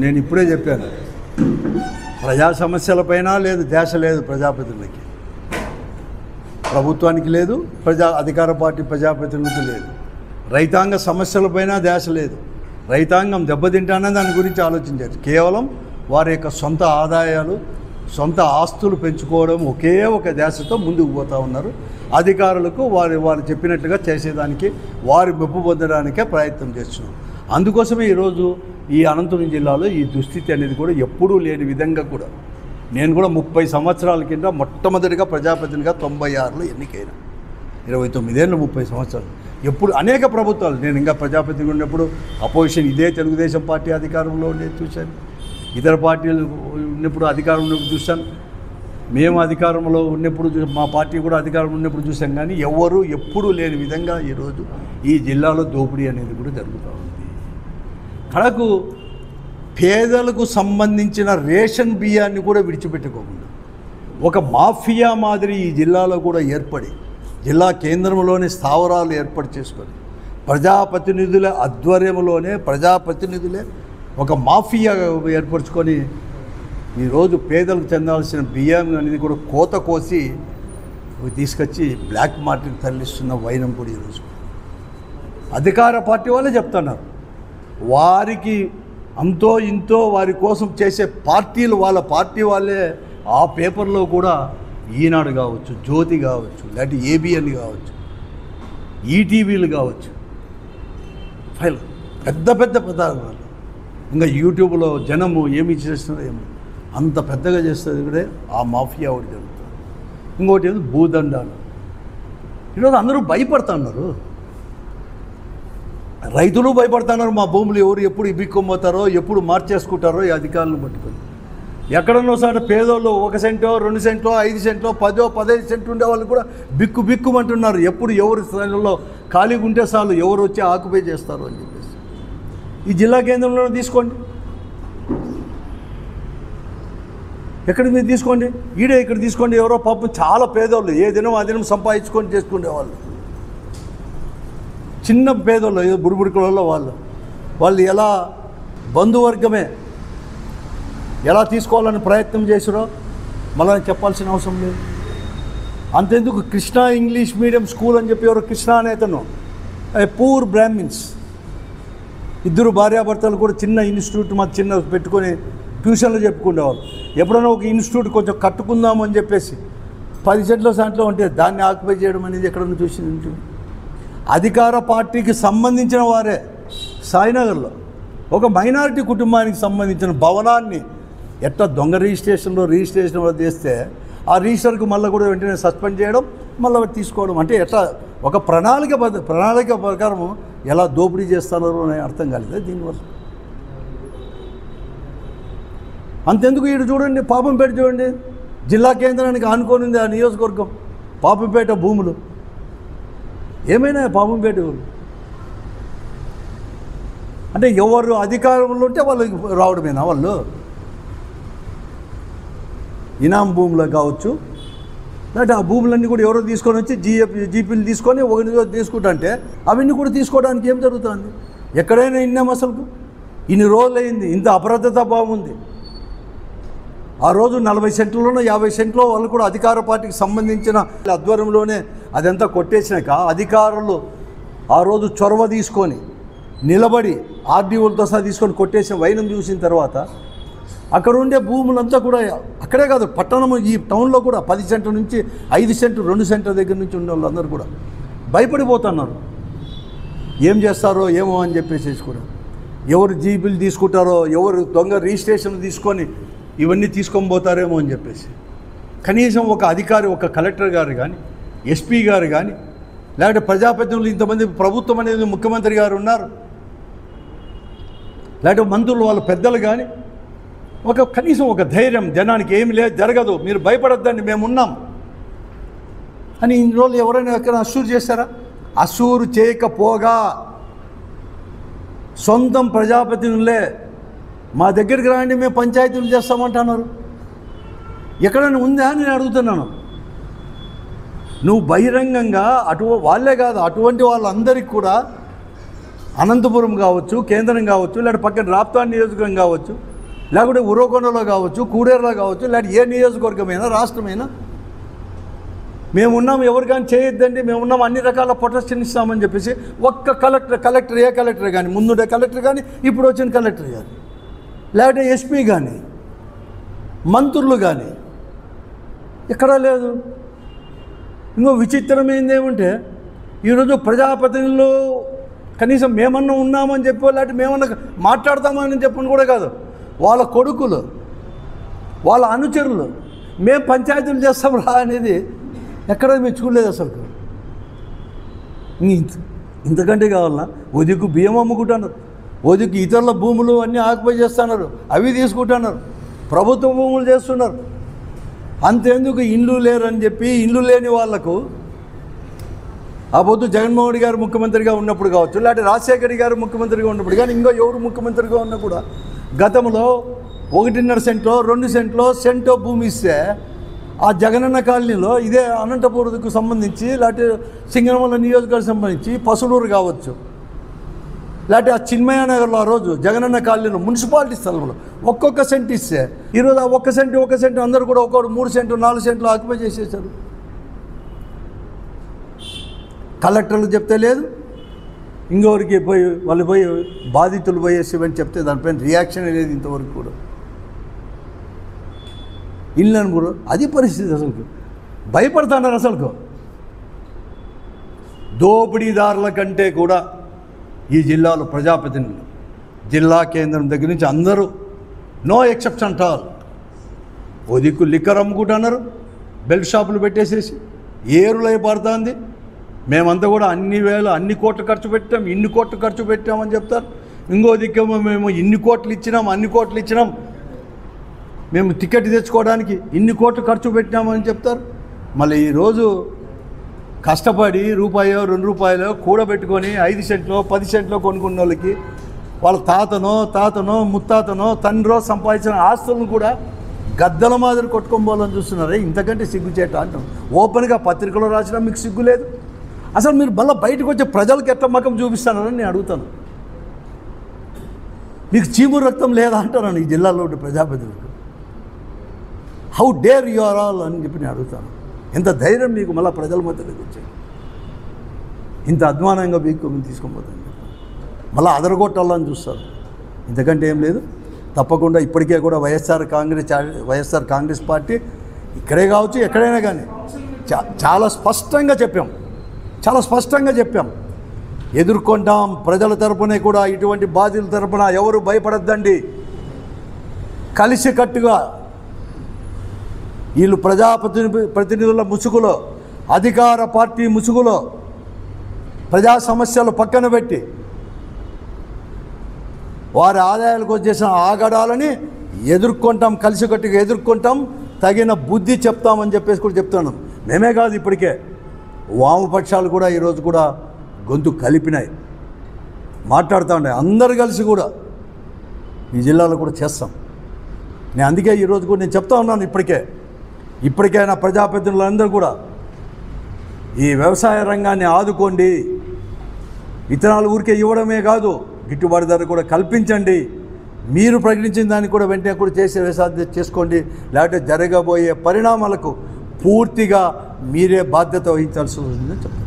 నేను ఇప్పుడే చెప్పాను, ప్రజా సమస్యలపైన లేదు ధ్యాస లేదు ప్రజాప్రతినిధులకి, ప్రభుత్వానికి లేదు, అధికార పార్టీ ప్రజాప్రతినిధులకు లేదు. రైతాంగ సమస్యలపైన ధ్యాస లేదు. రైతాంగం దెబ్బతింటానే దాని గురించి ఆలోచించారు. కేవలం వారి యొక్క సొంత ఆదాయాలు, సొంత ఆస్తులు పెంచుకోవడం ఒకే ఒక ధ్యాసతో ముందుకు పోతూ ఉన్నారు. అధికారులకు వారు చెప్పినట్టుగా చేసేదానికి, వారి మెప్పు పొందడానికే ప్రయత్నం చేస్తున్నారు. అందుకోసమే ఈరోజు ఈ అనంతపురం జిల్లాలో ఈ దుస్థితి అనేది కూడా ఎప్పుడూ లేని విధంగా కూడా, నేను కూడా 30 సంవత్సరాల కింద మొట్టమొదటిగా ప్రజాప్రతినిధిగా 96లో ఎన్నికైనా, 29 ఏళ్ళు 30 సంవత్సరాలు. ఎప్పుడు అనేక ప్రభుత్వాలు, నేను ఇంకా ప్రజాప్రతినిధి ఉన్నప్పుడు అపోజిషన్ ఇదే తెలుగుదేశం పార్టీ అధికారంలో ఉండేది చూశాను, ఇతర పార్టీలు ఉన్నప్పుడు అధికారంలో చూశాను, మేము అధికారంలో ఉన్నప్పుడు మా పార్టీ కూడా అధికారంలో ఉన్నప్పుడు చూసాం. కానీ ఎవరు ఎప్పుడూ లేని విధంగా ఈరోజు ఈ జిల్లాలో దోపిడీ అనేది కూడా జరుగుతూ ఉంది. కడకు పేదలకు సంబంధించిన రేషన్ బియ్యాన్ని కూడా విడిచిపెట్టుకోకుండా ఒక మాఫియా మాదిరి ఈ జిల్లాలో కూడా ఏర్పడి, జిల్లా కేంద్రంలోని స్థావరాలు ఏర్పాటు చేసుకొని, ప్రజాప్రతినిధుల ఆధ్వర్యంలోనే ప్రజాప్రతినిధులే ఒక మాఫియా ఏర్పరచుకొని ఈరోజు పేదలకు చెందాల్సిన బియ్యం అనేది కూడా కోత కోసి తీసుకొచ్చి బ్లాక్ మార్కెట్ తరలిస్తున్న వైనం కూడా ఈరోజు అధికార పార్టీ వాళ్ళే చెప్తున్నారు. వారికి అంతో ఇంతో వారి కోసం చేసే పార్టీలు, వాళ్ళ పార్టీ వాళ్ళే ఆ పేపర్లో కూడా ఈనాడు కావచ్చు, జ్యోతి కావచ్చు, లేకపోతే ఏబిఎన్ కావచ్చు, ఈటీవీలు కావచ్చు, ఫైల్ పెద్ద పెద్ద పదార్థాలు, ఇంకా యూట్యూబ్లో జనము ఏమి చేస్తుందో ఏమో అంత పెద్దగా చేస్తుంది కూడా ఆ మాఫియా ఒకటి జరుగుతుంది. ఇంకోటి ఏదో భూదండాలు. ఈరోజు అందరూ భయపడుతున్నారు, రైతులు భయపడుతున్నారు. మా భూములు ఎవరు ఎప్పుడు ఇబ్బిక్కొమ్మతారో, ఎప్పుడు మార్చేసుకుంటారో ఈ అధికారులను పట్టుకొని. ఎక్కడన్నో సార్ పేదోళ్ళు 1 సెంటో 2 సెంట్లో 5 సెంట్లో 10-15 సెంట్లు ఉండే వాళ్ళు కూడా బిక్కుమంటున్నారు. ఎప్పుడు ఎవరి స్థాయిలో ఖాళీగా ఉంటే చాలు ఎవరు వచ్చి ఆక్యుపై చేస్తారు అని చెప్పేసి. ఈ జిల్లా కేంద్రంలో తీసుకోండి, ఎక్కడ మీరు తీసుకోండి, ఈడే ఇక్కడ తీసుకోండి. ఎవరో పాపం చాలా పేదోళ్ళు ఏ దినం ఆ దినం సంపాదించుకొని చేసుకునేవాళ్ళు, చిన్న పేదోళ్ళు, ఏదో బుడిబుడికలలో వాళ్ళు ఎలా బంధువర్గమే ఎలా తీసుకోవాలని ప్రయత్నం చేసిరో మళ్ళీ చెప్పాల్సిన అవసరం లేదు. అంతెందుకు కృష్ణా ఇంగ్లీష్ మీడియం స్కూల్ అని చెప్పి ఎవరో కృష్ణా అనేతను పూర్ బ్రాహ్మిన్స్, 2 భార్యాభర్తలు కూడా చిన్న ఇన్స్టిట్యూట్ చిన్న పెట్టుకొని ట్యూషన్లు చెప్పుకునేవాళ్ళు. ఎప్పుడైనా ఒక ఇన్స్టిట్యూట్ కొంచెం కట్టుకుందాము అని చెప్పేసి 10 సెంట్ల దాంట్లో ఉంటే దాన్ని ఆక్యుపై చేయడం అనేది ఎక్కడన్నా చూసింది. అధికార పార్టీకి సంబంధించిన వారే సాయినగర్లో ఒక మైనారిటీ కుటుంబానికి సంబంధించిన భవనాన్ని ఎట్లా దొంగ రిజిస్ట్రేషన్ చేస్తే ఆ రిజిస్టర్కు మళ్ళీ కూడా వెంటనే సస్పెండ్ చేయడం, మళ్ళీ తీసుకోవడం, అంటే ఎట్లా ఒక ప్రణాళిక ప్రకారం ఎలా దోపిడీ చేస్తారో అని అర్థం కాలేదు దీనివల్ల. అంతెందుకు ఈడు చూడండి, పాపంపేట చూడండి, జిల్లా కేంద్రానికి ఆనుకోనింది ఆ నియోజకవర్గం, పాపంపేట భూములు ఏమైనా పాపంపేట అంటే ఎవరు అధికారంలో ఉంటే వాళ్ళకి రావడమేనా? వాళ్ళు ఇనాం భూములు కావచ్చు, లేకపోతే ఆ భూములన్నీ కూడా ఎవరో తీసుకొని వచ్చి జీపీలు తీసుకొని ఒకరిని తీసుకుంటే అవన్నీ కూడా తీసుకోవడానికి ఏం జరుగుతుంది? ఎక్కడైనా ఇన్నాం అసలు ఇన్ని రోజులు అయింది, ఇంత అప్రదత్త భావం ఉంది. ఆ రోజు 40 సెంట్లలోనో 50 సెంట్లో వాళ్ళు కూడా అధికార పార్టీకి సంబంధించిన ఆధ్వర్యంలోనే అదంతా కొట్టేసినాక అధికారులు ఆ రోజు చొరవ తీసుకొని నిలబడి ఆర్డీఓలతో సహా తీసుకొని కొట్టేసిన వైనం చూసిన తర్వాత అక్కడ ఉండే భూములంతా కూడా అక్కడే కాదు పట్టణము ఈ టౌన్లో కూడా 10 సెంట్ల నుంచి 5 సెంట్లు 2 సెంట్ల దగ్గర నుంచి ఉండే వాళ్ళందరూ కూడా భయపడిపోతున్నారు. ఏం చేస్తారో ఏమో అని చెప్పేసి కూడా ఎవరు జీబీలు తీసుకుంటారో, ఎవరు దొంగ రిజిస్ట్రేషన్లు తీసుకొని ఇవన్నీ తీసుకొని పోతారేమో అని చెప్పేసి. కనీసం ఒక అధికారి, ఒక కలెక్టర్ గారు కానీ, ఎస్పీ గారు కానీ, లేకపోతే ప్రజాప్రతినిధులు ఇంతమంది ప్రభుత్వం అనేది ముఖ్యమంత్రి గారు ఉన్నారు, లేకపోతే మంత్రులు వాళ్ళ పెద్దలు కానీ కనీసం ఒక ధైర్యం, జనానికి ఏమి లేదు జరగదు మీరు భయపడొద్దండి మేమున్నాం అని ఇన్ని రోజులు ఎవరైనా ఎక్కడ అసూరు చేస్తారా? అసూరు చేయకపోగా సొంతం ప్రజాప్రతినిధులే మా దగ్గరికి రాండి మేము పంచాయతీలు చేస్తామంటున్నారు. ఎక్కడైనా ఉందా నేను అడుగుతున్నాను. నువ్వు బహిరంగంగా వాళ్ళే కాదు అటువంటి వాళ్ళందరికీ కూడా అనంతపురం కావచ్చు, కేంద్రం కావచ్చు, లేకపోతే పక్కన రాప్తాన్ నియోజకవర్గం కావచ్చు, లేకపోతే ఉరవకొండలో కావచ్చు, కూడేరులో కావచ్చు, లేకపోతే ఏ నియోజకవర్గమైనా రాష్ట్రమైనా మేమున్నాం, ఎవరికైనా చేయొద్దండి, మేమున్నాం, అన్ని రకాల ప్రొటెక్షన్ ఇస్తామని చెప్పేసి ఒక్క కలెక్టర్ ఏ కలెక్టర్ కానీ, ముందుండే కలెక్టర్ కానీ, ఇప్పుడు వచ్చిన కలెక్టర్ కానీ, లేకపోతే ఎస్పీ కానీ, మంత్రులు కానీ ఎక్కడా లేదు. ఇంకో విచిత్రమైంది ఏమంటే ఈరోజు ప్రజాప్రతినిధులు కనీసం మేమన్నా ఉన్నామని చెప్పో, లేకపోతే మేమన్నా మాట్లాడతామని చెప్పని కూడా కాదు, వాళ్ళ కొడుకులు, వాళ్ళ అనుచరులు మేము పంచాయతీలు చేస్తాం రా అనేది ఎక్కడ మేము చూడలేదు అసలు. ఇంతకంటే కావాలన్నా ఒదికు బియ్యం అమ్ముకుంటున్నారు, ఒదికు ఇతరుల భూములు అన్నీ ఆక్యుపై చేస్తున్నారు, అవి తీసుకుంటున్నారు, ప్రభుత్వ భూములు చేస్తున్నారు. అంతేందుకు ఇండ్లు లేరని చెప్పి ఇండ్లు లేని వాళ్లకు ఆ పొద్దు జగన్మోహన్ రెడ్డి గారు ముఖ్యమంత్రిగా ఉన్నప్పుడు కావచ్చు, లేకపోతే రాజశేఖర రెడ్డి గారు ముఖ్యమంత్రిగా ఉన్నప్పుడు కానీ, ఇంకో ఎవరు ముఖ్యమంత్రిగా ఉన్నా కూడా గతంలో 1.5 సెంట్లో 2 సెంట్లో సెంటో భూమి ఇస్తే ఆ జగనన్న కాలనీలో ఇదే అనంతపురంకు సంబంధించి, లేకపోతే సింగనమల నియోజకవర్గం సంబంధించి పసులూరు కావచ్చు, లేకపోతే ఆ చిన్మయ నగర్లో ఆ రోజు జగనన్న కాలనీలో మున్సిపాలిటీ స్థలంలో ఒక్కొక్క సెంట్ ఇస్తే ఈరోజు ఆ ఒక్క సెంటు అందరూ కూడా ఒక్కొక్కరు 3 సెంట్లు 4 సెంట్లు ఆక్యుపై చేసేసారు. కలెక్టర్లు చెప్తే లేదు, ఇంకొకరికి వాళ్ళు పోయి బాధితులు పోయేసేవని చెప్తే దానిపైన రియాక్షన్ లేదు ఇంతవరకు కూడా. ఇల్లు కూడా అది పరిస్థితి. అసలు భయపడుతున్నారు. అసలు దోపిడీదారుల కంటే కూడా ఈ జిల్లాలో ప్రజాప్రతినిధులు, జిల్లా కేంద్రం దగ్గర నుంచి అందరూ నో ఎక్సెప్షన్ అట్ ఆల్. ఓ దిక్కు లిక్కర్ అమ్ముకుంటున్నారు, బెల్ట్ షాపులు పెట్టేసేసి ఏరులై పడుతుంది. మేమంతా కూడా అన్ని కోట్లు ఖర్చు పెట్టాం, ఇన్ని కోట్లు ఖర్చు పెట్టామని చెప్తారు. ఇంకో దిక్కేమో మేము ఇన్ని కోట్లు ఇచ్చినాం, అన్ని కోట్లు ఇచ్చినాం, మేము టికెట్ తెచ్చుకోవడానికి ఇన్ని కోట్లు ఖర్చు పెట్టినామని చెప్తారు. మళ్ళీ ఈరోజు కష్టపడి రూపాయో 2 రూపాయలో కూడబెట్టుకొని 5 సెంట్లో 10 సెంట్లో కొనుక్కున్న వాళ్ళకి వాళ్ళ తాతనో ముత్తాతనో తండ్రో సంపాదించిన ఆస్తులను కూడా గద్దల మాదిరి కొట్టుకోవాలని చూస్తున్నారే. ఇంతకంటే సిగ్గుచేట అంటాం. ఓపెన్గా పత్రికలో రాసినా మీకు సిగ్గు లేదు. అసలు మీరు మళ్ళీ బయటకు వచ్చే ప్రజలకు ఎట్లా మకం చూపిస్తానని నేను అడుగుతాను. మీకు చీము రక్తం లేదా అంటాను ఈ జిల్లాలో ఉండే ప్రజాప్రతినిధులకు. How dare you are all అని చెప్పి నేను అడుగుతాను. ఎంత ధైర్యం మీకు మళ్ళీ ప్రజల మధ్యలోకి వచ్చాయి, ఇంత అధ్వానంగా మీకు తీసుకోబోతుంది, మళ్ళీ అదరగొట్టాలని చూస్తారు. ఇంతకంటే ఏం లేదు. తప్పకుండా ఇప్పటికే కూడా వైఎస్ఆర్ కాంగ్రెస్ పార్టీ ఇక్కడే కావచ్చు ఎక్కడైనా కానీ చాలా స్పష్టంగా చెప్పాం, ఎదుర్కొంటాం. ప్రజల తరపునే కూడా ఇటువంటి బాధితుల తరపున ఎవరు భయపడద్దండి. కలిసికట్టుగా వీళ్ళు ప్రతినిధుల ముసుగులో, అధికార పార్టీ ముసుగులో ప్రజా సమస్యలు పక్కన పెట్టి వారి ఆదాయాలకు వచ్చేసిన ఆగడాలని ఎదుర్కొంటాం, కలిసికట్టుగా ఎదుర్కొంటాం, తగిన బుద్ధి చెప్తామని చెప్పేసి కూడా చెప్తున్నాం. మేమే కాదు, ఇప్పటికే వామపక్షాలు కూడా ఈరోజు కూడా గొంతు కలిపినాయి, మాట్లాడుతూ ఉన్నాయి. అందరు కలిసి కూడా ఈ జిల్లాలో కూడా చేస్తాం. నేను అందుకే ఈరోజు కూడా నేను చెప్తా ఉన్నాను, ఇప్పటికైనా ప్రజాప్రతినిధులందరూ కూడా ఈ వ్యవసాయ రంగాన్ని ఆదుకోండి. విత్తనాలు ఊరికే ఇవ్వడమే కాదు, గిట్టుబాటు ధర కూడా కల్పించండి. మీరు ప్రకటించిన దాన్ని కూడా వెంటనే కూడా చేసే వ్యవసాయం చేసుకోండి. లేకపోతే జరగబోయే పరిణామాలకు పూర్తిగా మీరే బాధ్యత వహించాల్సి ఉంటుందని చెప్తాను.